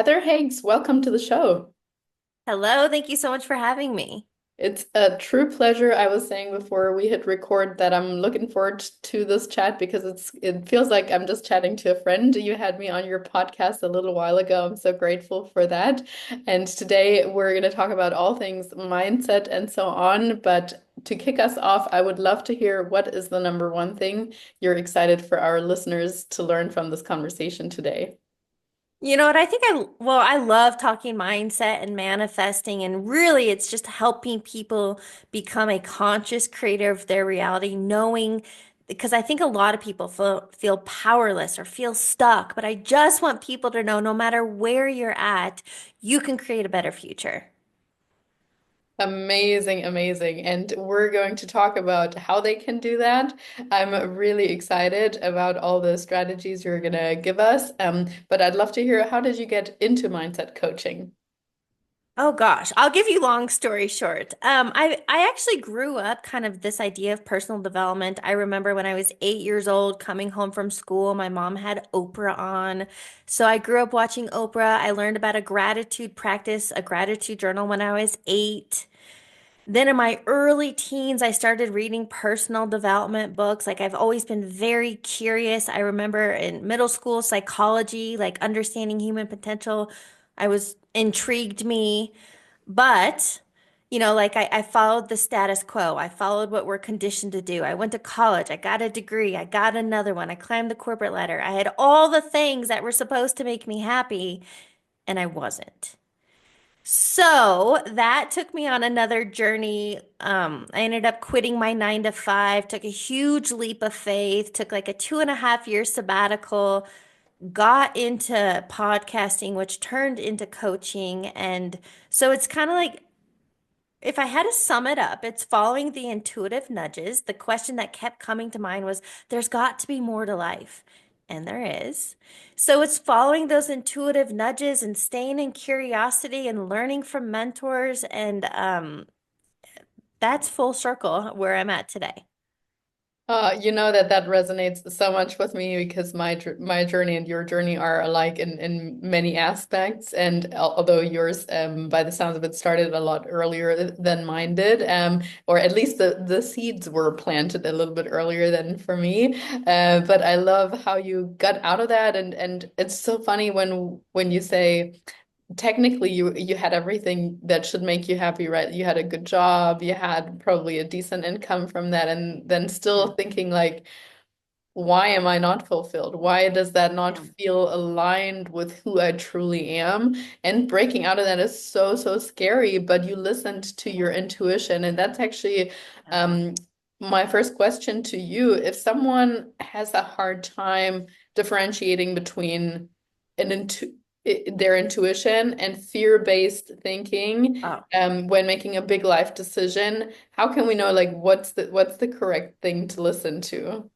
Heather Hakes, welcome to the show. Hello, thank you so much for having me. It's a true pleasure. I was saying before we hit record that I'm looking forward to this chat because it feels like I'm just chatting to a friend. You had me on your podcast a little while ago. I'm so grateful for that. And today we're going to talk about all things mindset and so on. But to kick us off, I would love to hear what is the number one thing you're excited for our listeners to learn from this conversation today. You know what? I love talking mindset and manifesting, and really it's just helping people become a conscious creator of their reality, knowing because I think a lot of people feel powerless or feel stuck, but I just want people to know no matter where you're at, you can create a better future. Amazing, amazing. And we're going to talk about how they can do that. I'm really excited about all the strategies you're going to give us. But I'd love to hear, how did you get into mindset coaching? Oh gosh, I'll give you long story short. I actually grew up kind of this idea of personal development. I remember when I was 8 years old, coming home from school, my mom had Oprah on. So I grew up watching Oprah. I learned about a gratitude practice, a gratitude journal when I was 8. Then in my early teens, I started reading personal development books. Like I've always been very curious. I remember in middle school, psychology, like understanding human potential, I was intrigued me. But, like I followed the status quo. I followed what we're conditioned to do. I went to college. I got a degree. I got another one. I climbed the corporate ladder. I had all the things that were supposed to make me happy, and I wasn't. So that took me on another journey. I ended up quitting my 9 to 5, took a huge leap of faith, took like a 2.5 year sabbatical, got into podcasting, which turned into coaching. And so it's kind of like if I had to sum it up, it's following the intuitive nudges. The question that kept coming to mind was there's got to be more to life. And there is. So it's following those intuitive nudges and staying in curiosity and learning from mentors. And that's full circle where I'm at today. You know that resonates so much with me because my journey and your journey are alike in many aspects. And although yours, by the sounds of it, started a lot earlier than mine did, or at least the seeds were planted a little bit earlier than for me. But I love how you got out of that, and it's so funny when you say technically you had everything that should make you happy, right? You had a good job, you had probably a decent income from that, and then Yeah. still thinking like, why am I not fulfilled? Why does that not Yeah. feel aligned with who I truly am? And breaking out of that is so, so scary, but you listened to your intuition. And that's actually Yeah. um, my first question to you. If someone has a hard time differentiating between an their intuition and fear-based thinking Oh. when making a big life decision, how can we know like what's the correct thing to listen to?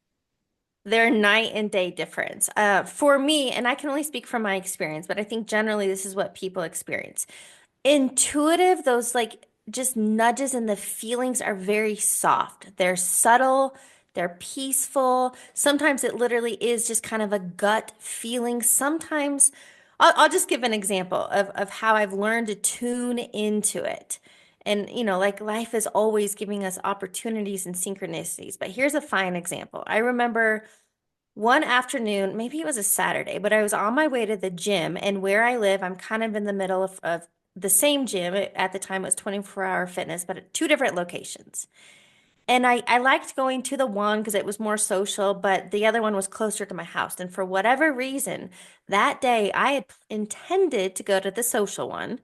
They're night and day difference. For me, and I can only speak from my experience, but I think generally this is what people experience. Intuitive, those like just nudges and the feelings are very soft. They're subtle, they're peaceful. Sometimes it literally is just kind of a gut feeling. Sometimes I'll just give an example of how I've learned to tune into it. And, like life is always giving us opportunities and synchronicities. But here's a fine example. I remember one afternoon, maybe it was a Saturday, but I was on my way to the gym, and where I live, I'm kind of in the middle of the same gym. At the time, it was 24-hour fitness, but at two different locations. And I liked going to the one because it was more social, but the other one was closer to my house. And for whatever reason, that day I had intended to go to the social one.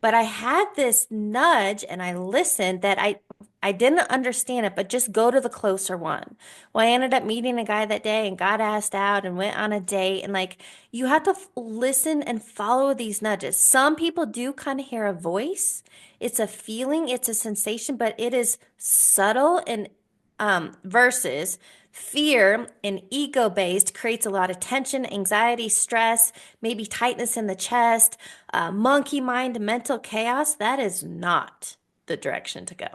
But I had this nudge and I listened that I didn't understand it, but just go to the closer one. Well, I ended up meeting a guy that day and got asked out and went on a date. And like you have to listen and follow these nudges. Some people do kind of hear a voice. It's a feeling, it's a sensation, but it is subtle and versus fear and ego-based creates a lot of tension, anxiety, stress, maybe tightness in the chest, monkey mind, mental chaos. That is not the direction to go.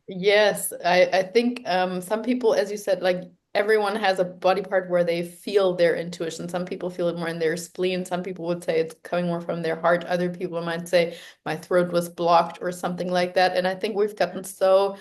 Yes, I think some people, as you said, like everyone has a body part where they feel their intuition. Some people feel it more in their spleen. Some people would say it's coming more from their heart. Other people might say my throat was blocked or something like that. And I think we've gotten so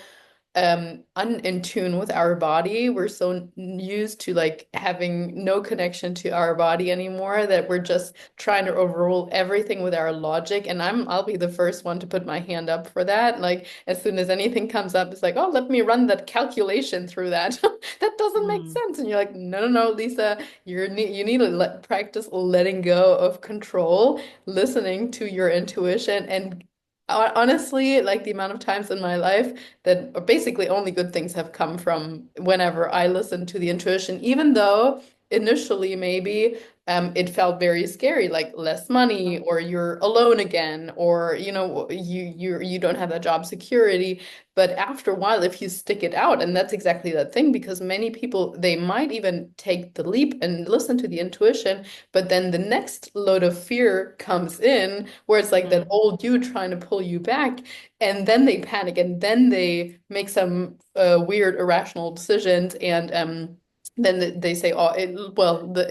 in tune with our body. We're so used to like having no connection to our body anymore that we're just trying to overrule everything with our logic. And I'll be the first one to put my hand up for that. Like as soon as anything comes up, it's like, oh, let me run that calculation through that. That doesn't make Mm, sense. And you're like, no, no, no, Lisa, you need to practice letting go of control, listening to your intuition, and honestly, like the amount of times in my life that basically only good things have come from whenever I listened to the intuition, even though initially maybe it felt very scary, like less money, or you're alone again, or you don't have that job security. But after a while, if you stick it out, and that's exactly that thing, because many people they might even take the leap and listen to the intuition, but then the next load of fear comes in, where it's like that mm, old you trying to pull you back, and then they panic and then they make some weird irrational decisions and then they say, oh,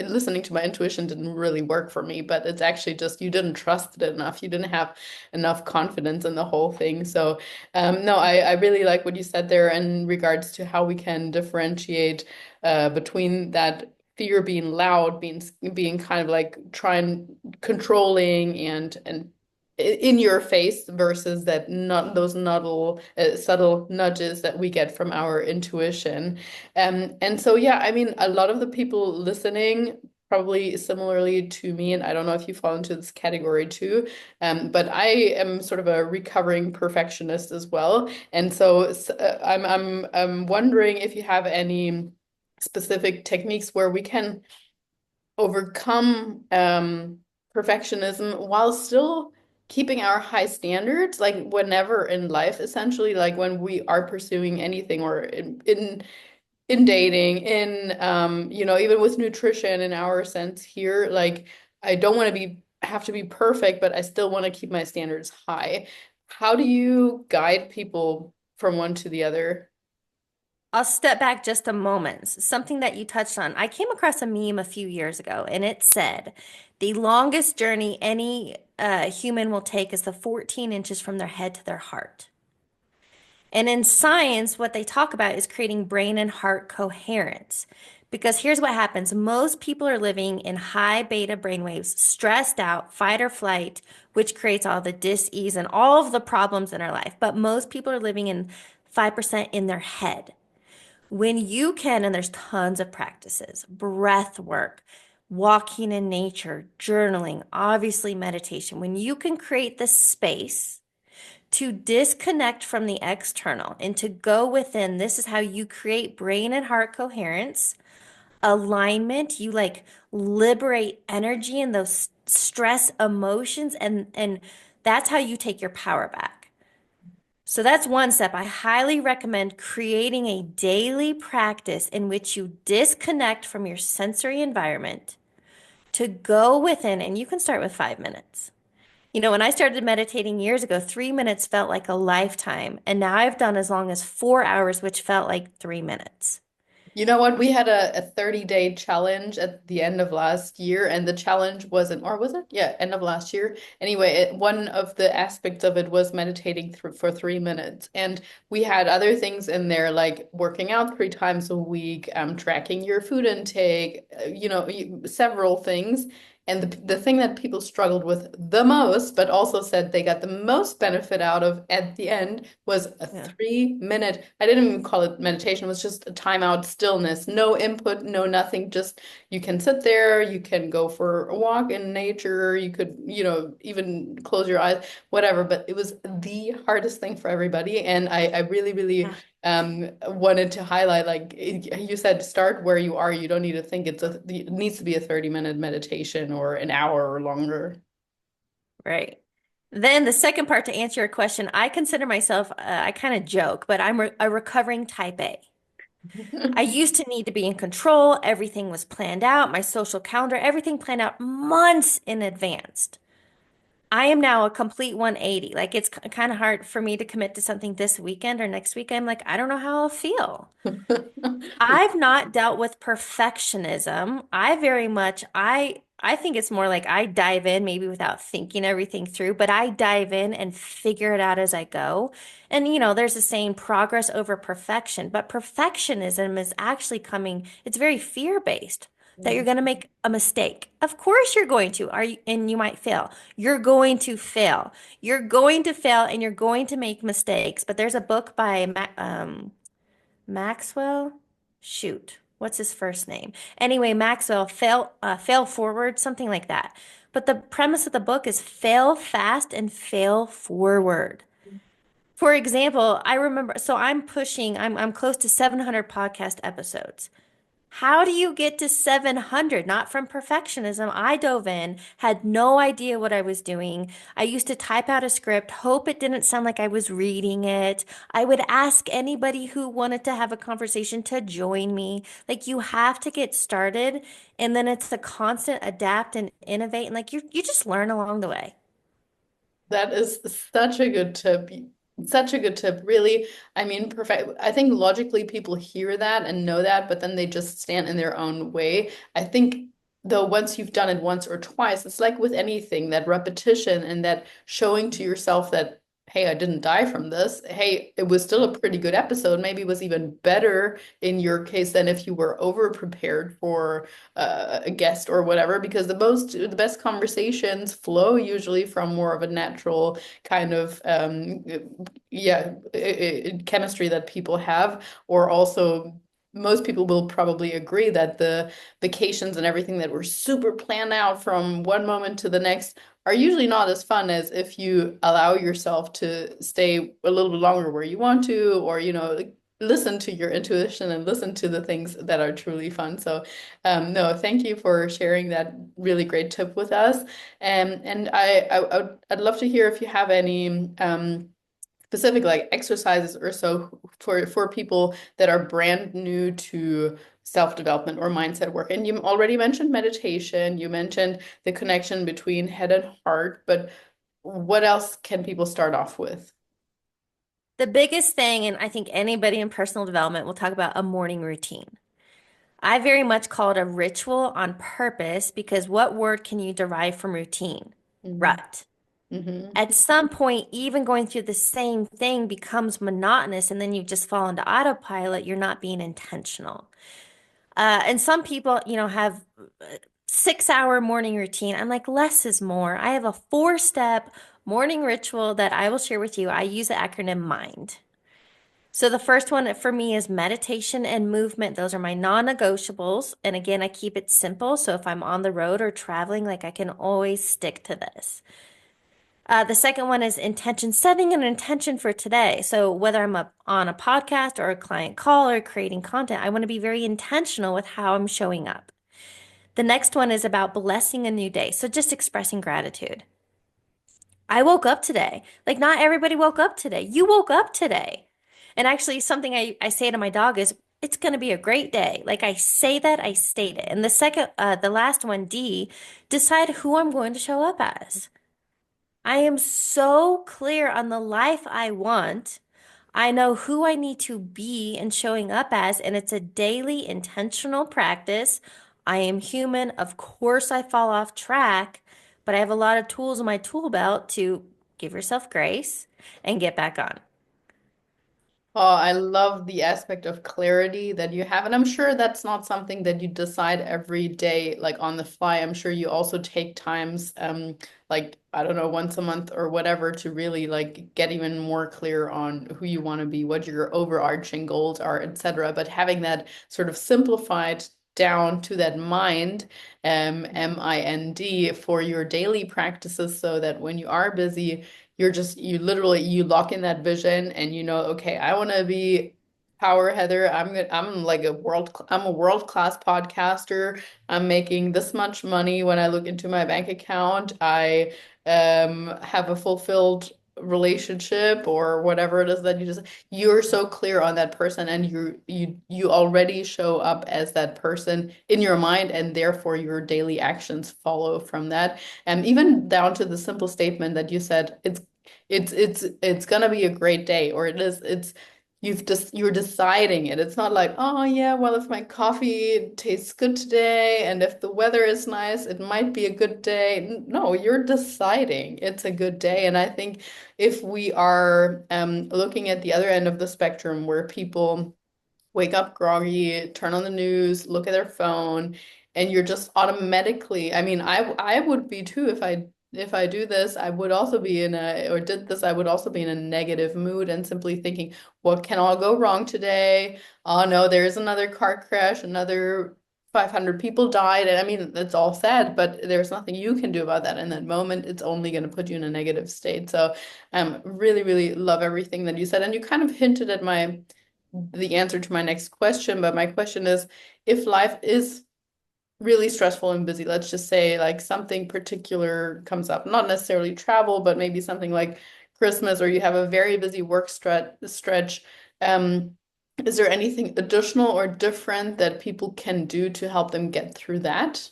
listening to my intuition didn't really work for me, but it's actually just you didn't trust it enough. You didn't have enough confidence in the whole thing. So no, I really like what you said there in regards to how we can differentiate between that fear being loud, being kind of like trying controlling and in your face versus that not those subtle nudges that we get from our intuition. And so yeah, I mean, a lot of the people listening probably similarly to me, and I don't know if you fall into this category too, but I am sort of a recovering perfectionist as well. And so I'm wondering if you have any specific techniques where we can overcome perfectionism while still keeping our high standards, like whenever in life, essentially, like when we are pursuing anything or in dating, in even with nutrition in our sense here, like I don't want to be have to be perfect, but I still want to keep my standards high. How do you guide people from one to the other? I'll step back just a moment. Something that you touched on. I came across a meme a few years ago, and it said, the longest journey any human will take is the 14 inches from their head to their heart. And in science, what they talk about is creating brain and heart coherence. Because here's what happens most people are living in high beta brainwaves, stressed out, fight or flight, which creates all the dis-ease and all of the problems in our life. But most people are living in 5% in their head. When you can, and there's tons of practices, breath work, walking in nature, journaling, obviously meditation, when you can create the space to disconnect from the external and to go within, this is how you create brain and heart coherence, alignment. You like liberate energy and those stress emotions, and that's how you take your power back. So that's one step. I highly recommend creating a daily practice in which you disconnect from your sensory environment to go within, and you can start with 5 minutes. When I started meditating years ago, 3 minutes felt like a lifetime. And now I've done as long as 4 hours, which felt like 3 minutes. You know what? We had a 30-day challenge at the end of last year, and the challenge wasn't, or was it? Yeah, end of last year. Anyway, one of the aspects of it was meditating for 3 minutes. And we had other things in there like working out 3 times a week, tracking your food intake, several things. And the thing that people struggled with the most, but also said they got the most benefit out of at the end was a Yeah. 3 minute, I didn't even call it meditation, it was just a timeout stillness, no input, no nothing, just you can sit there, you can go for a walk in nature, you could, even close your eyes, whatever. But it was the hardest thing for everybody. And I really, really Yeah. wanted to highlight, like you said, start where you are. You don't need to think it needs to be a 30-minute meditation or an hour or longer. Right. Then the second part to answer your question, I consider myself, I kind of joke, but I'm a recovering type A. I used to need to be in control. Everything was planned out, my social calendar, everything planned out months in advance. I am now a complete 180. Like it's kind of hard for me to commit to something this weekend or next weekend. Like I don't know how I'll feel. I've not dealt with perfectionism. I very much I think it's more like I dive in maybe without thinking everything through, but I dive in and figure it out as I go. And there's a saying progress over perfection, but perfectionism is actually coming, it's very fear-based that you're going to make a mistake. Of course you're going to. Are you, and you might fail. You're going to fail. You're going to fail and you're going to make mistakes. But there's a book by Maxwell? Shoot. What's his first name? Anyway, Maxwell, fail forward, something like that. But the premise of the book is fail fast and fail forward. For example, I remember, so I'm close to 700 podcast episodes. How do you get to 700? Not from perfectionism. I dove in, had no idea what I was doing. I used to type out a script, hope it didn't sound like I was reading it. I would ask anybody who wanted to have a conversation to join me. Like you have to get started, and then it's a constant adapt and innovate, and like you just learn along the way. That is such a good tip. Such a good tip. Really, I mean, perfect. I think logically people hear that and know that, but then they just stand in their own way. I think though once you've done it once or twice, it's like with anything, that repetition and that showing to yourself that, hey, I didn't die from this. Hey, it was still a pretty good episode. Maybe it was even better in your case than if you were over prepared for a guest or whatever, because the best conversations flow usually from more of a natural kind of yeah chemistry that people have, or also most people will probably agree that the vacations and everything that were super planned out from one moment to the next are usually not as fun as if you allow yourself to stay a little bit longer where you want to, or like, listen to your intuition and listen to the things that are truly fun. So no, thank you for sharing that really great tip with us. And I'd love to hear if you have any specific like exercises or so for people that are brand new to self-development or mindset work. And you already mentioned meditation, you mentioned the connection between head and heart, but what else can people start off with? The biggest thing, and I think anybody in personal development will talk about a morning routine. I very much call it a ritual on purpose because what word can you derive from routine? Mm-hmm. Rut. Mm-hmm. At some point, even going through the same thing becomes monotonous, and then you just fall into autopilot. You're not being intentional. And some people, have 6 hour morning routine. I'm like, less is more. I have a 4 step morning ritual that I will share with you. I use the acronym MIND. So the first one for me is meditation and movement. Those are my non-negotiables. And again, I keep it simple. So if I'm on the road or traveling, like I can always stick to this. The second one is intention, setting an intention for today. So whether I'm on a podcast or a client call or creating content, I want to be very intentional with how I'm showing up. The next one is about blessing a new day. So just expressing gratitude. I woke up today. Like not everybody woke up today. You woke up today. And actually something I say to my dog is, it's going to be a great day. Like I say that, I state it. And the last one, D, decide who I'm going to show up as. I am so clear on the life I want. I know who I need to be and showing up as, and it's a daily intentional practice. I am human. Of course, I fall off track, but I have a lot of tools in my tool belt to give yourself grace and get back on. Oh, I love the aspect of clarity that you have. And I'm sure that's not something that you decide every day, like on the fly. I'm sure you also take times, like, I don't know, once a month or whatever, to really like get even more clear on who you want to be, what your overarching goals are, etc. But having that sort of simplified down to that mind, MIND, for your daily practices, so that when you are busy, you literally you lock in that vision and okay, I want to be Power Heather. I'm like I'm a world class podcaster. I'm making this much money when I look into my bank account. I have a fulfilled relationship or whatever it is that you're so clear on that person, and you already show up as that person in your mind, and therefore your daily actions follow from that. And even down to the simple statement that you said, it's gonna be a great day, or it's you're deciding it. It's not like, oh yeah, well, if my coffee tastes good today and if the weather is nice, it might be a good day. No, you're deciding it's a good day. And I think if we are looking at the other end of the spectrum where people wake up groggy, turn on the news, look at their phone, and you're just automatically, I mean, I would be too if I do this, I would also be in a, or did this, I would also be in a negative mood and simply thinking, what can all go wrong today? Oh no, there's another car crash, another 500 people died. And I mean, it's all sad, but there's nothing you can do about that in that moment. It's only going to put you in a negative state. So, really, really love everything that you said. And you kind of hinted at the answer to my next question, but my question is, if life is really stressful and busy, let's just say like something particular comes up, not necessarily travel, but maybe something like Christmas, or you have a very busy work stretch. Um, is there anything additional or different that people can do to help them get through that?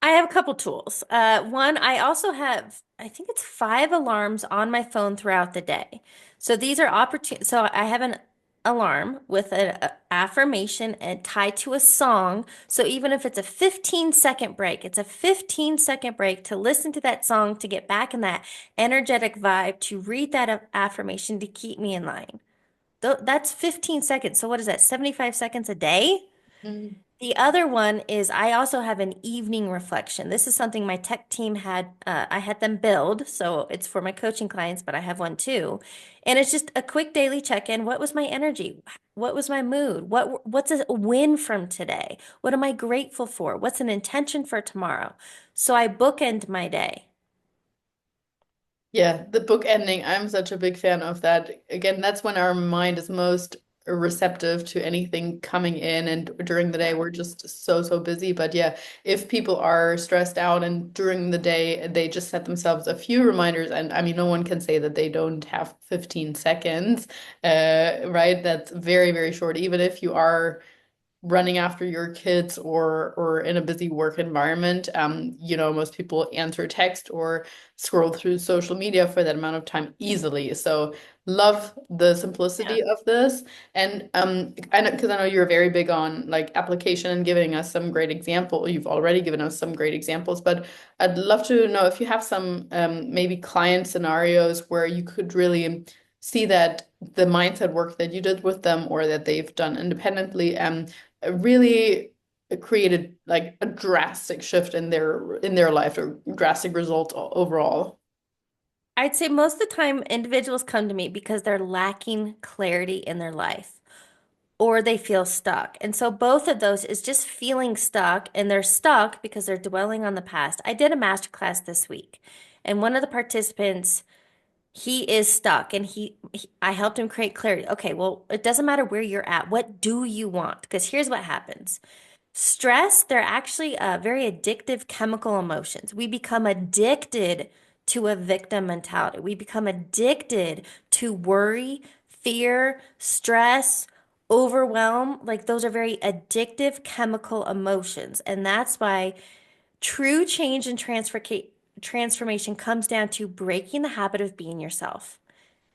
I have a couple tools. One, I also have, I think it's 5 alarms on my phone throughout the day. So these are opportun. So I have an alarm with an affirmation and tied to a song. So even if it's a 15-second break, it's a 15-second break to listen to that song, to get back in that energetic vibe, to read that affirmation to keep me in line. That's 15 seconds. So what is that? 75 seconds a day? Mm. The other one is I also have an evening reflection. This is something my tech team had, I had them build. So it's for my coaching clients, but I have one too. And it's just a quick daily check-in. What was my energy? What was my mood? What's a win from today? What am I grateful for? What's an intention for tomorrow? So I bookend my day. Yeah, the book ending, I'm such a big fan of that. Again, that's when our mind is most receptive to anything coming in, and during the day Yeah. we're just so busy. But yeah, if people are stressed out and during the day they just set themselves a few reminders, and I mean, no one can say that they don't have 15 seconds, right? That's very, very short. Even if you are running after your kids or in a busy work environment, most people answer text or scroll through social media for that amount of time easily. So love the Yeah. simplicity of this. And I know, because I know you're very big on like application and giving us some great example. You've already given us some great examples, but I'd love to know if you have some maybe client scenarios where you could really see that the mindset work that you did with them or that they've done independently really created like a drastic shift in their life, or drastic results overall. I'd say most of the time individuals come to me because they're lacking clarity in their life, or they feel stuck. And so both of those is just feeling stuck, and they're stuck because they're dwelling on the past. I did a master class this week, and one of the participants, he is stuck, and I helped him create clarity. Okay, well, it doesn't matter where you're at. What do you want? Because here's what happens. Stress, they're actually very addictive chemical emotions. We become addicted to a victim mentality. We become addicted to worry, fear, stress, overwhelm. Like those are very addictive chemical emotions. And that's why true change and transformation comes down to breaking the habit of being yourself.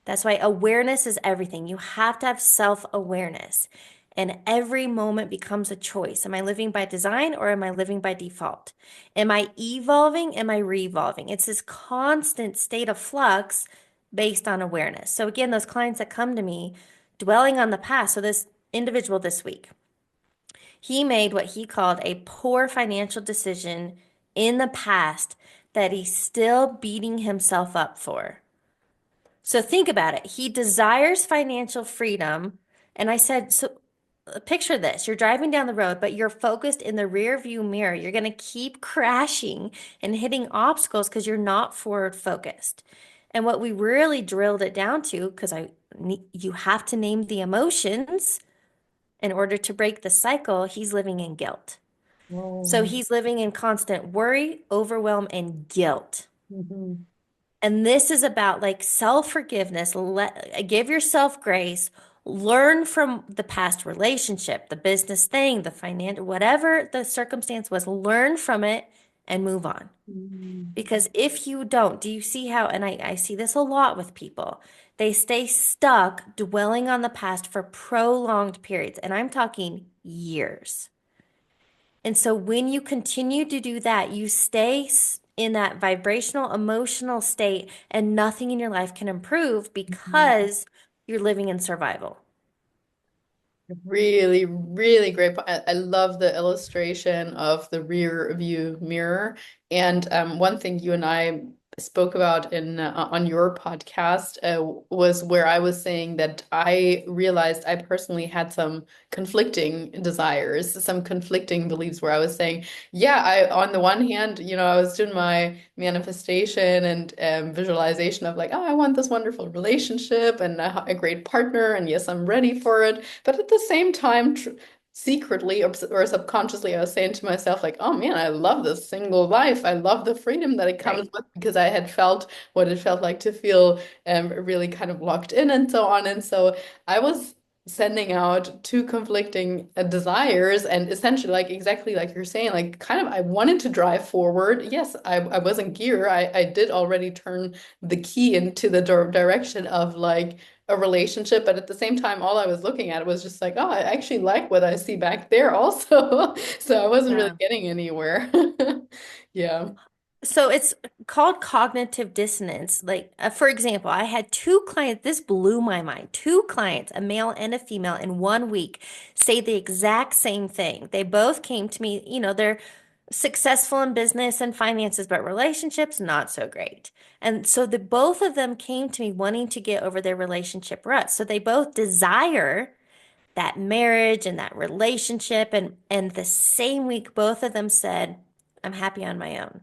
That's why awareness is everything. You have to have self-awareness. And every moment becomes a choice. Am I living by design or am I living by default? Am I evolving? Am I revolving? It's this constant state of flux based on awareness. So, again, those clients that come to me dwelling on the past. So, this individual this week, he made what he called a poor financial decision in the past that he's still beating himself up for. So think about it. He desires financial freedom. And I said, so picture this. You're driving down the road, but you're focused in the rear view mirror. You're going to keep crashing and hitting obstacles because you're not forward focused. And what we really drilled it down to, because you have to name the emotions in order to break the cycle, he's living in guilt. So Oh. he's living in constant worry, overwhelm, and guilt. Mhm. And this is about like self-forgiveness. Give yourself grace. Learn from the past relationship, the business thing, the financial, whatever the circumstance was, learn from it and move on. Mhm. Because if you don't, do you see how, and I see this a lot with people, they stay stuck dwelling on the past for prolonged periods. And I'm talking years. And so when you continue to do that, you stay in that vibrational, emotional state, and nothing in your life can improve because you're living in survival. Really, really great. I love the illustration of the rear view mirror. And one thing you and I spoke about in on your podcast was where I was saying that I realized I personally had some conflicting desires, some conflicting beliefs where I was saying, yeah, I on the one hand, I was doing my manifestation and visualization of like, oh, I want this wonderful relationship and a great partner, and yes, I'm ready for it. But at the same time, secretly or subconsciously, I was saying to myself, like, oh man, I love this single life. I love the freedom that it comes Right. with because I had felt what it felt like to feel really kind of locked in and so on. And so I was sending out two conflicting desires and essentially like exactly like you're saying, like kind of I wanted to drive forward. Yes, I was in gear. I did already turn the key into the direction of like a relationship, but at the same time, all I was looking at was just like, oh, I actually like what I see back there also. So I wasn't really Yeah. getting anywhere. Yeah. So it's called cognitive dissonance. Like, for example, I had two clients, this blew my mind. Two clients, a male and a female, in 1 week say the exact same thing. They both came to me, they're successful in business and finances, but relationships, not so great. And so the both of them came to me wanting to get over their relationship rut. So they both desire that marriage and that relationship. And the same week, both of them said, I'm happy on my own.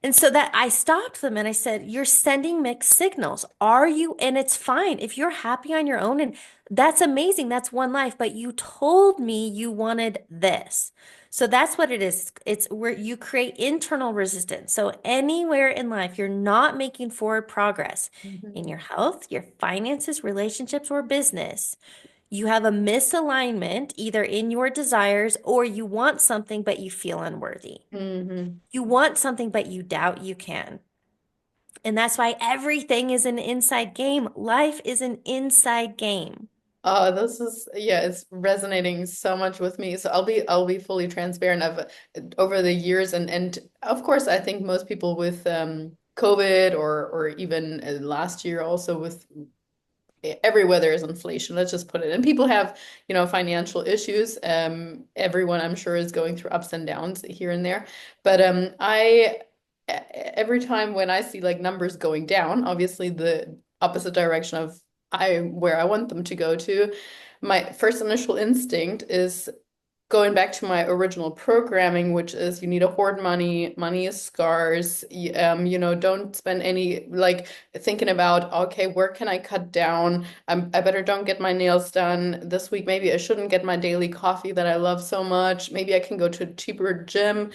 And so that I stopped them and I said, you're sending mixed signals. Are you? And it's fine if you're happy on your own, and that's amazing. That's one life, but you told me you wanted this. So that's what it is. It's where you create internal resistance. So anywhere in life you're not making forward progress in Mhm. your health, your finances, relationships, or business, you have a misalignment either in your desires, or you want something but you feel unworthy. Mhm. You want something, but you doubt you can. And that's why everything is an inside game. Life is an inside game. Oh, this is yeah, it's resonating so much with me. So I'll be fully transparent. I've over the years and of course I think most people with COVID or even last year also with everywhere there is inflation, let's just put it. And people have, financial issues. Everyone I'm sure is going through ups and downs here and there. But every time when I see like numbers going down, obviously the opposite direction of I where I want them to go to, my first initial instinct is going back to my original programming, which is you need to hoard money. Money is scarce. Don't spend any like thinking about, okay, where can I cut down? I better don't get my nails done this week. Maybe I shouldn't get my daily coffee that I love so much. Maybe I can go to a cheaper gym.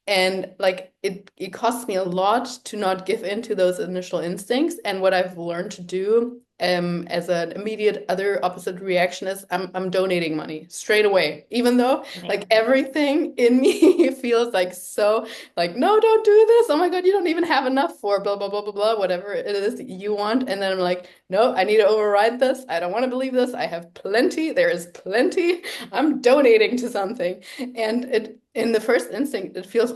And like it costs me a lot to not give in to those initial instincts. And what I've learned to do as an immediate other opposite reaction is I'm donating money straight away, even though like Man. everything in me feels like so like, no, don't do this. Oh my God, you don't even have enough for blah, blah, blah, blah, blah, whatever it is that you want. And then I'm like, no, I need to override this. I don't want to believe this. I have plenty. There is plenty. I'm donating to something. And it in the first instinct, it feels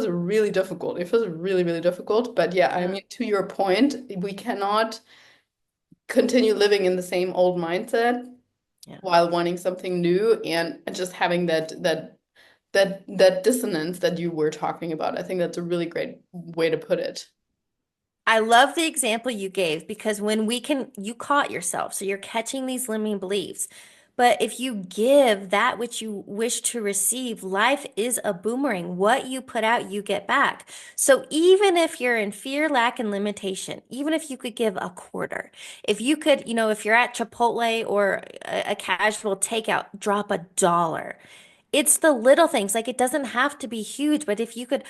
really difficult. It feels really, really difficult. But yeah, I Yeah. mean, to your point, we cannot continue living in the same old mindset Yeah. while wanting something new and just having that dissonance that you were talking about. I think that's a really great way to put it. I love the example you gave because you caught yourself. So you're catching these limiting beliefs. But if you give that which you wish to receive, life is a boomerang. What you put out, you get back. So even if you're in fear, lack, and limitation, even if you could give a quarter, if you could, if you're at Chipotle or a casual takeout, drop $1. It's the little things. Like it doesn't have to be huge, but if you could,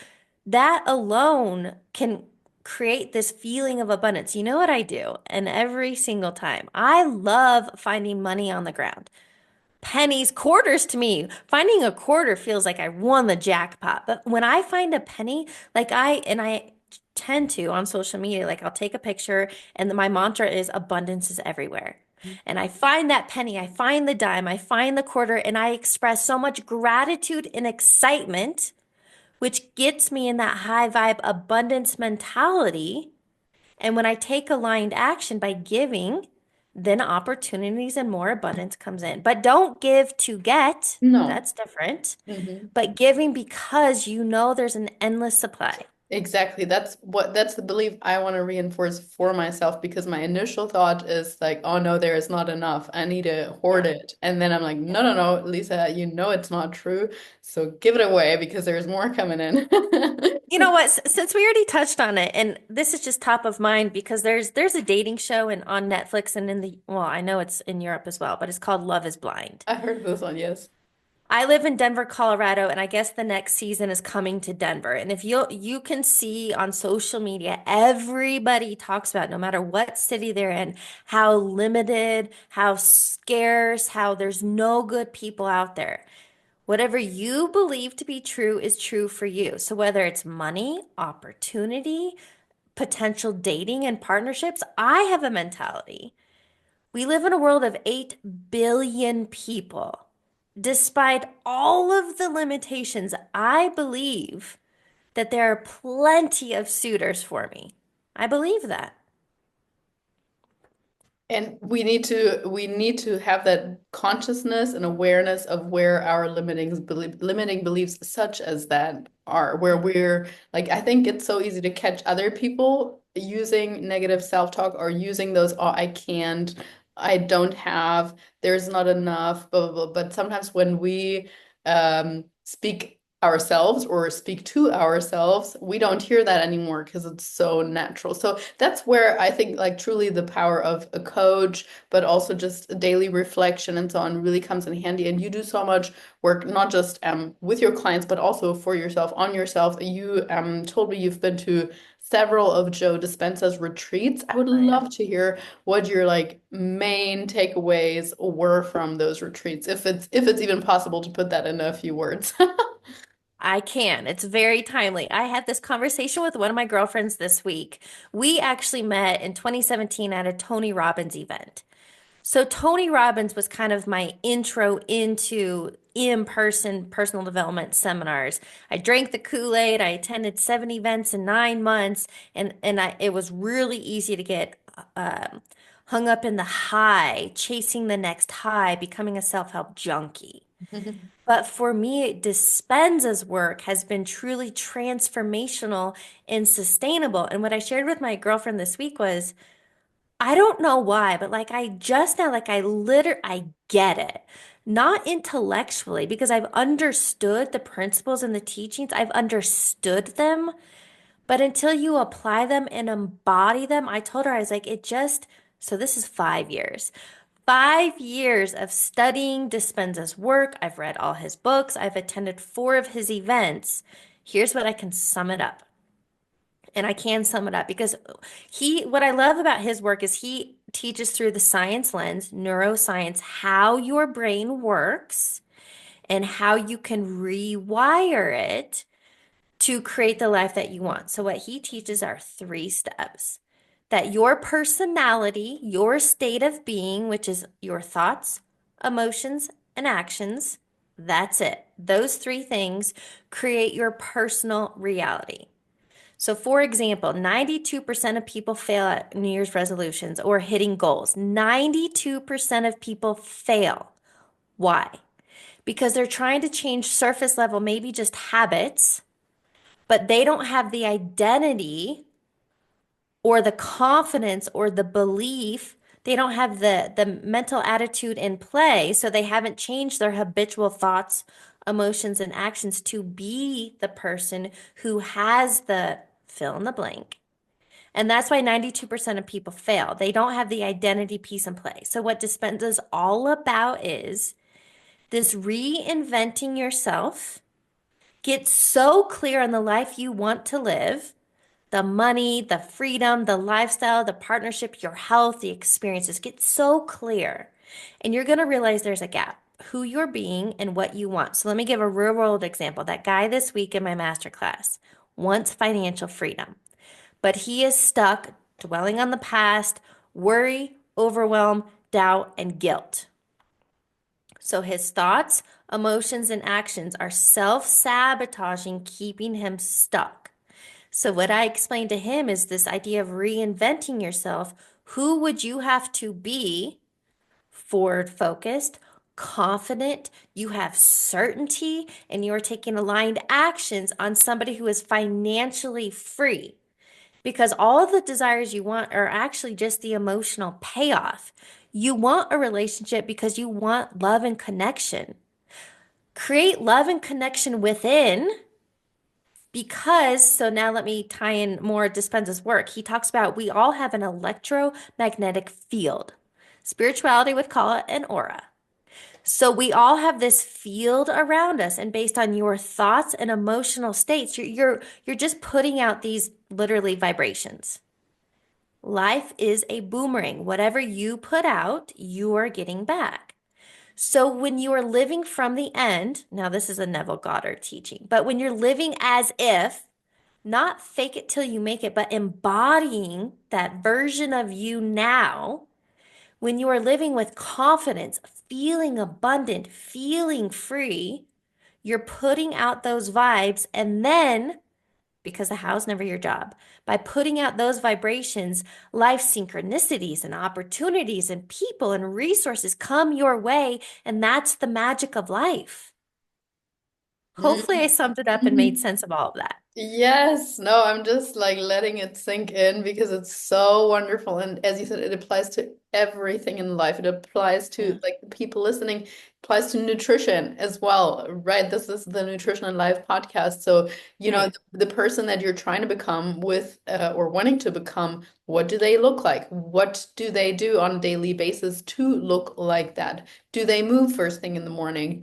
that alone can create this feeling of abundance. You know what I do? And every single time, I love finding money on the ground. Pennies, quarters to me. Finding a quarter feels like I won the jackpot. But when I find a penny, I tend to on social media, like I'll take a picture and my mantra is abundance is everywhere. And I find that penny, I find the dime, I find the quarter, and I express so much gratitude and excitement, which gets me in that high vibe abundance mentality. And when I take aligned action by giving, then opportunities and more abundance comes in. But don't give to get. No. That's different. Mhm. But giving because you know there's an endless supply. Exactly. That's the belief I want to reinforce for myself because my initial thought is like, oh no, there is not enough. I need to hoard Yeah. it. And then I'm like, no, Yeah. no, no, Lisa, you know it's not true. So give it away because there's more coming in. You know what? Since we already touched on it, and this is just top of mind because there's a dating show on Netflix and in the well, I know it's in Europe as well, but it's called Love is Blind. I heard this one, yes. I live in Denver, Colorado, and I guess the next season is coming to Denver. And if you can see on social media, everybody talks about no matter what city they're in, how limited, how scarce, how there's no good people out there. Whatever you believe to be true is true for you. So whether it's money, opportunity, potential dating and partnerships, I have a mentality. We live in a world of 8 billion people. Despite all of the limitations, I believe that there are plenty of suitors for me. I believe that. And we need to have that consciousness and awareness of where our limiting beliefs such as that are, where we're like, I think it's so easy to catch other people using negative self-talk or using those, oh, I can't, I don't have, there's not enough, blah, blah, blah. But sometimes when we speak ourselves or speak to ourselves, we don't hear that anymore because it's so natural. So that's where I think like truly the power of a coach, but also just daily reflection and so on really comes in handy. And you do so much work, not just with your clients, but also for yourself, on yourself. You told me you've been to several of Joe Dispenza's retreats. I would Oh, yeah. love to hear what your like main takeaways were from those retreats, if it's even possible to put that in a few words. I can. It's very timely. I had this conversation with one of my girlfriends this week. We actually met in 2017 at a Tony Robbins event. So Tony Robbins was kind of my intro into in-person personal development seminars. I drank the Kool-Aid. I attended 7 events in 9 months, and it was really easy to get hung up in the high, chasing the next high, becoming a self-help junkie. But for me, Dispenza's work has been truly transformational and sustainable. And what I shared with my girlfriend this week was, I don't know why, but like I just now, like I get it. Not intellectually, because I've understood the principles and the teachings, I've understood them. But until you apply them and embody them, I told her, I was like, so this is 5 years. 5 years of studying Dispenza's work. I've read all his books. I've attended 4 of his events. Here's what I can sum it up. And I can sum it up because what I love about his work is he teaches through the science lens, neuroscience, how your brain works and how you can rewire it to create the life that you want. So, what he teaches are 3 steps that your personality, your state of being, which is your thoughts, emotions, and actions, that's it. Those 3 things create your personal reality. So, for example, 92% of people fail at New Year's resolutions or hitting goals. 92% of people fail. Why? Because they're trying to change surface level, maybe just habits, but they don't have the identity or the confidence or the belief. They don't have the mental attitude in play, so they haven't changed their habitual thoughts, emotions, and actions to be the person who has the fill in the blank. And that's why 92% of people fail. They don't have the identity piece in play. So what Dispenza is all about is this reinventing yourself, get so clear on the life you want to live, the money, the freedom, the lifestyle, the partnership, your health, the experiences get so clear. And you're going to realize there's a gap, who you're being and what you want. So let me give a real world example. That guy this week in my masterclass wants financial freedom, but he is stuck dwelling on the past, worry, overwhelm, doubt, and guilt. So his thoughts, emotions, and actions are self-sabotaging, keeping him stuck. So what I explained to him is this idea of reinventing yourself. Who would you have to be forward focused, confident, you have certainty, and you are taking aligned actions on somebody who is financially free? Because all of the desires you want are actually just the emotional payoff. You want a relationship because you want love and connection. Create love and connection within because, so now let me tie in more Dispenza's work. He talks about we all have an electromagnetic field. Spirituality would call it an aura. So we all have this field around us, and based on your thoughts and emotional states, you're just putting out these literally vibrations. Life is a boomerang. Whatever you put out, you are getting back. So when you are living from the end, now this is a Neville Goddard teaching, but when you're living as if, not fake it till you make it, but embodying that version of you now, when you are living with confidence, feeling abundant, feeling free, you're putting out those vibes. And then, because the how's never your job, by putting out those vibrations, life synchronicities and opportunities and people and resources come your way. And that's the magic of life. Hopefully, I summed it up and made Mhm. sense of all of that. Yes, no, I'm just like letting it sink in because it's so wonderful. And as you said, it applies to everything in life. It applies to Yeah. like the people listening, applies to nutrition as well, right? This is the Nutrition and Life podcast. So, Right. the person that you're trying to become with or wanting to become, what do they look like? What do they do on a daily basis to look like that? Do they move first thing in the morning?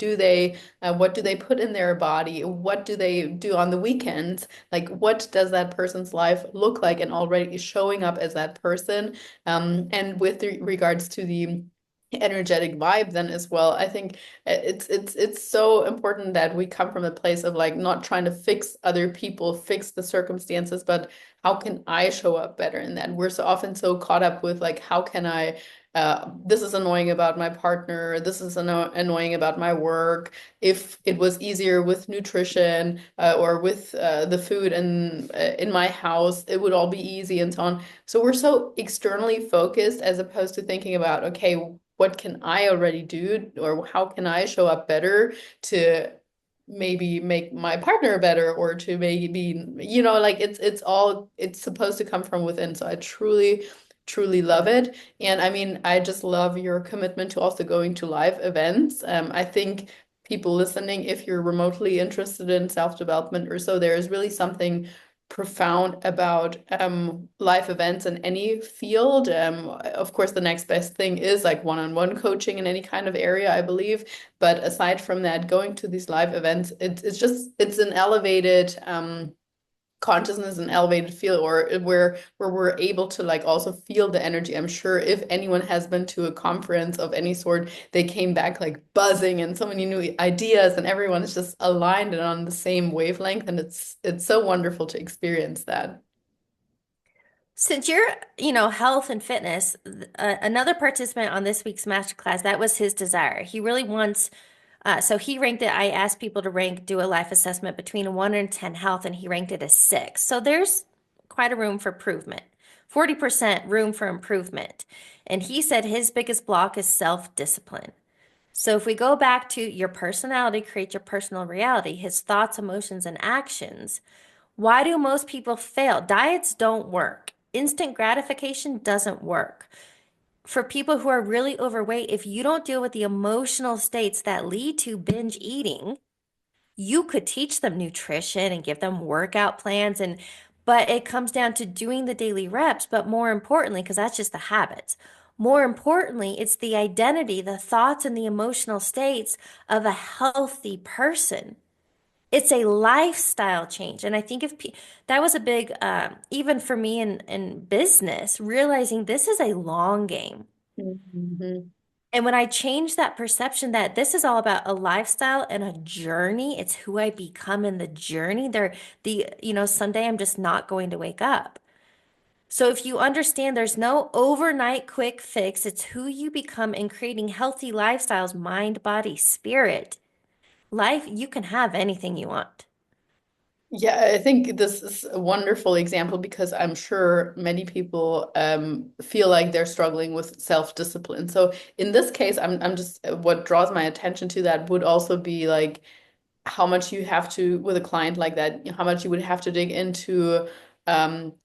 What do they put in their body? What do they do on the weekends? Like, what does that person's life look like? And already showing up as that person. And with regards to the energetic vibe then as well, I think it's so important that we come from a place of like not trying to fix other people, fix the circumstances, but how can I show up better in that? We're so often so caught up with like, how can I this is annoying about my partner. This is annoying about my work. If it was easier with nutrition or with the food and in my house, it would all be easy and so on. So we're so externally focused as opposed to thinking about, okay, what can I already do or how can I show up better to maybe make my partner better or to maybe, like it's supposed to come from within. So I truly love it. And I mean, I just love your commitment to also going to live events. I think people listening, if you're remotely interested in self-development or so, there is really something profound about live events in any field. Of course, the next best thing is like one-on-one coaching in any kind of area, I believe. But aside from that, going to these live events, it's an elevated consciousness and elevated feel or where we're able to like also feel the energy. I'm sure if anyone has been to a conference of any sort, they came back like buzzing and so many new ideas and everyone is just aligned and on the same wavelength and it's so wonderful to experience that. Since you're, health and fitness, another participant on this week's masterclass, that was his desire. He really wants, so he ranked it, I asked people to do a life assessment between a 1 and 10 health, and he ranked it as 6. So there's quite a room for improvement, 40% room for improvement. And he said his biggest block is self-discipline. So if we go back to your personality creates your personal reality, his thoughts, emotions, and actions. Why do most people fail? Diets don't work. Instant gratification doesn't work. For people who are really overweight, if you don't deal with the emotional states that lead to binge eating, you could teach them nutrition and give them workout plans but it comes down to doing the daily reps, but more importantly, because that's just the habits. More importantly, it's the identity, the thoughts and the emotional states of a healthy person. It's a lifestyle change. And I think if that was a big, even for me in business, realizing this is a long game. Mhm. And when I changed that perception that this is all about a lifestyle and a journey, it's who I become in the journey. Someday I'm just not going to wake up. So if you understand there's no overnight quick fix, it's who you become in creating healthy lifestyles, mind, body, spirit. Life, you can have anything you want. Yeah, I think this is a wonderful example because I'm sure many people feel like they're struggling with self-discipline. So in this case, I'm just what draws my attention to that would also be like how much you have to with a client like that, how much you would have to dig into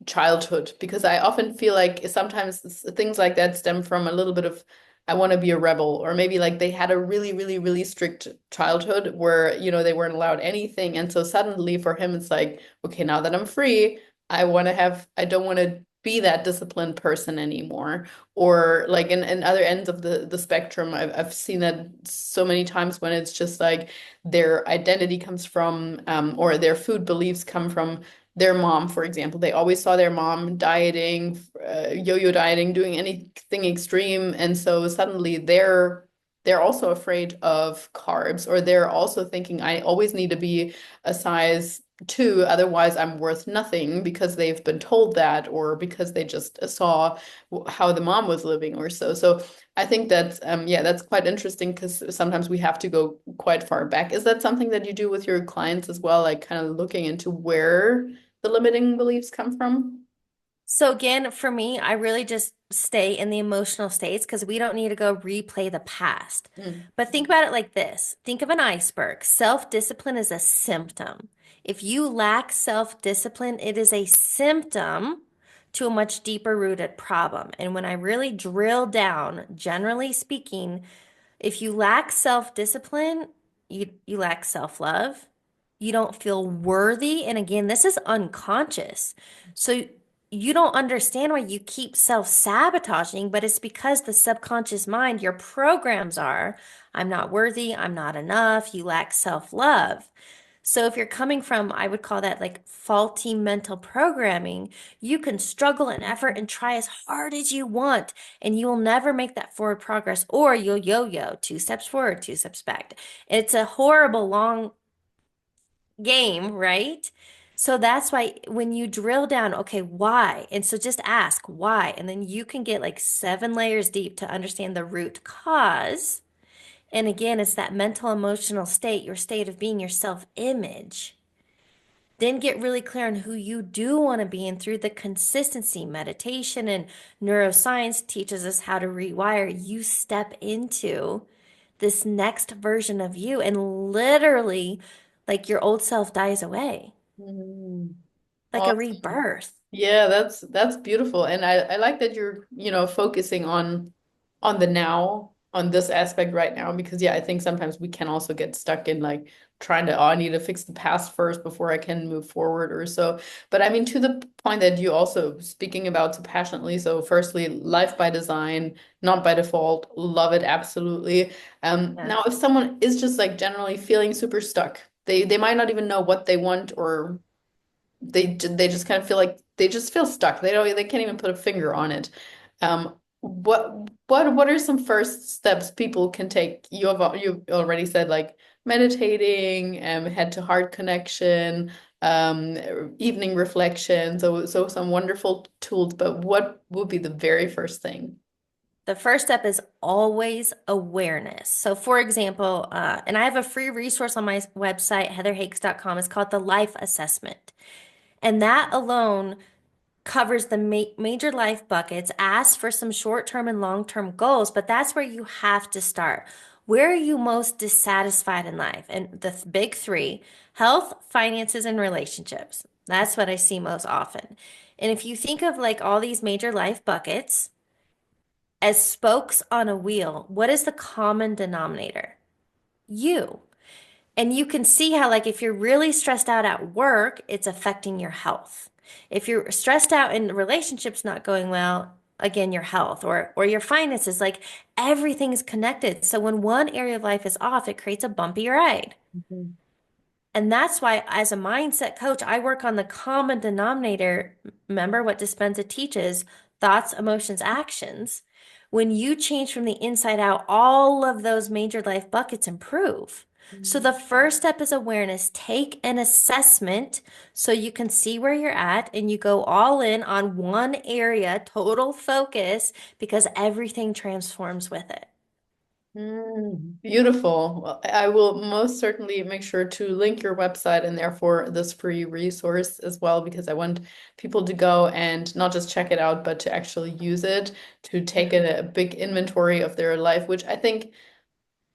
childhood, because I often feel like sometimes things like that stem from a little bit of I want to be a rebel, or maybe like they had a really, really, really strict childhood where, they weren't allowed anything. And so suddenly for him, it's like, okay, now that I'm free, I don't want to be that disciplined person anymore. Or like in other ends of the spectrum, I've seen that so many times when it's just like their identity comes from, or their food beliefs come from their mom, for example. They always saw their mom dieting, yo-yo dieting, doing anything extreme, and so suddenly they're also afraid of carbs, or they're also thinking, I always need to be a size 2, otherwise I'm worth nothing because they've been told that, or because they just saw how the mom was living or so. So I think that's yeah, that's quite interesting because sometimes we have to go quite far back. Is that something that you do with your clients as well, like kind of looking into where the limiting beliefs come from? So again, for me, I really just stay in the emotional states because we don't need to go replay the past. Mm. But think about it like this. Think of an iceberg. Self-discipline is a symptom. If you lack self-discipline, it is a symptom to a much deeper rooted problem. And when I really drill down, generally speaking, if you lack self-discipline, you lack self-love. You don't feel worthy. And again, this is unconscious. So you don't understand why you keep self-sabotaging, but it's because the subconscious mind, your programs are, I'm not worthy, I'm not enough, you lack self-love. So if you're coming from, I would call that like faulty mental programming, you can struggle and effort and try as hard as you want, and you will never make that forward progress, or you'll yo-yo 2 steps forward, 2 steps back. It's a horrible long game, right? So that's why when you drill down, okay, why? And so just ask why, and then you can get like 7 layers deep to understand the root cause. And again, it's that mental emotional state, your state of being, your self-image. Then get really clear on who you do want to be. And through the consistency, meditation and neuroscience teaches us how to rewire. You step into this next version of you, and literally, like your old self dies away, Mm. like a rebirth. Yeah, that's beautiful. And I like that you're, focusing on the now, on this aspect right now, because yeah, I think sometimes we can also get stuck in like trying to, oh, I need to fix the past first before I can move forward or so. But I mean, to the point that you also speaking about so passionately. So firstly, life by design, not by default, love it absolutely. Now Yes. if someone is just like generally feeling super stuck, they might not even know what they want, or they just kind of feel like they just feel stuck. They can't even put a finger on it. What are some first steps people can take? You've already said like meditating, head to heart connection, evening reflection. So some wonderful tools. But what would be the very first thing? The first step is always awareness. So, for example, and I have a free resource on my website, heatherhakes.com. It's called the Life Assessment. And that alone covers the major life buckets, asks for some short-term and long-term goals, but that's where you have to start. Where are you most dissatisfied in life? And the big three: health, finances, and relationships. That's what I see most often. And if you think of like all these major life buckets as spokes on a wheel, what is the common denominator? You. And you can see how, like, if you're really stressed out at work, it's affecting your health. If you're stressed out and the relationship's not going well, again, your health or your finances, like everything's connected. So when one area of life is off, it creates a bumpy ride. Mhm. And that's why, as a mindset coach, I work on the common denominator. Remember what Dispenza teaches: thoughts, emotions, actions. When you change from the inside out, all of those major life buckets improve. So the first step is awareness. Take an assessment so you can see where you're at and you go all in on one area, total focus, because everything transforms with it. Beautiful. Well, I will most certainly make sure to link your website and therefore this free resource as well, because I want people to go and not just check it out, but to actually use it, to take a big inventory of their life, which I think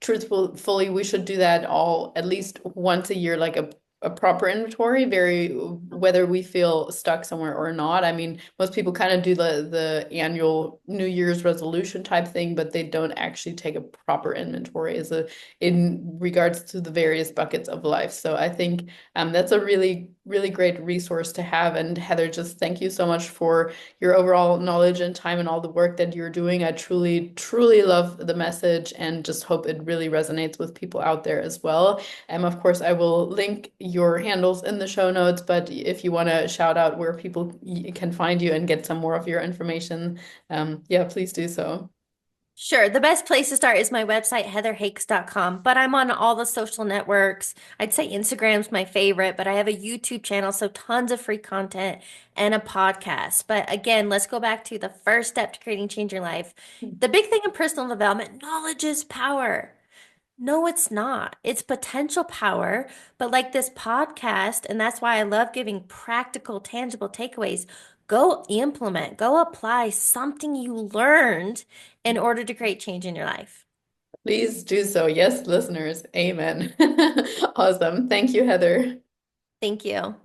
truthfully, we should do that all at least once a year, like a proper inventory, very whether we feel stuck somewhere or not. I mean, most people kind of do the annual New Year's resolution type thing, but they don't actually take a proper inventory as a in regards to the various buckets of life. So I think that's a really great resource to have. And Heather, just thank you so much for your overall knowledge and time and all the work that you're doing. I truly love the message and just hope it really resonates with people out there as well. And of course, I will link your handles in the show notes, but if you want to shout out where people can find you and get some more of your information, yeah, please do so. Sure. The best place to start is my website, heatherhakes.com, but I'm on all the social networks. I'd say Instagram's my favorite, but I have a YouTube channel, so tons of free content and a podcast. But again, let's go back to the first step to creating change in your life. The big thing in personal development, knowledge is power. No, it's not. It's potential power, but like this podcast, and that's why I love giving practical, tangible takeaways. Go implement, go apply something you learned in order to create change in your life. Please do so. Yes, listeners. Amen. Awesome. Thank you, Heather. Thank you.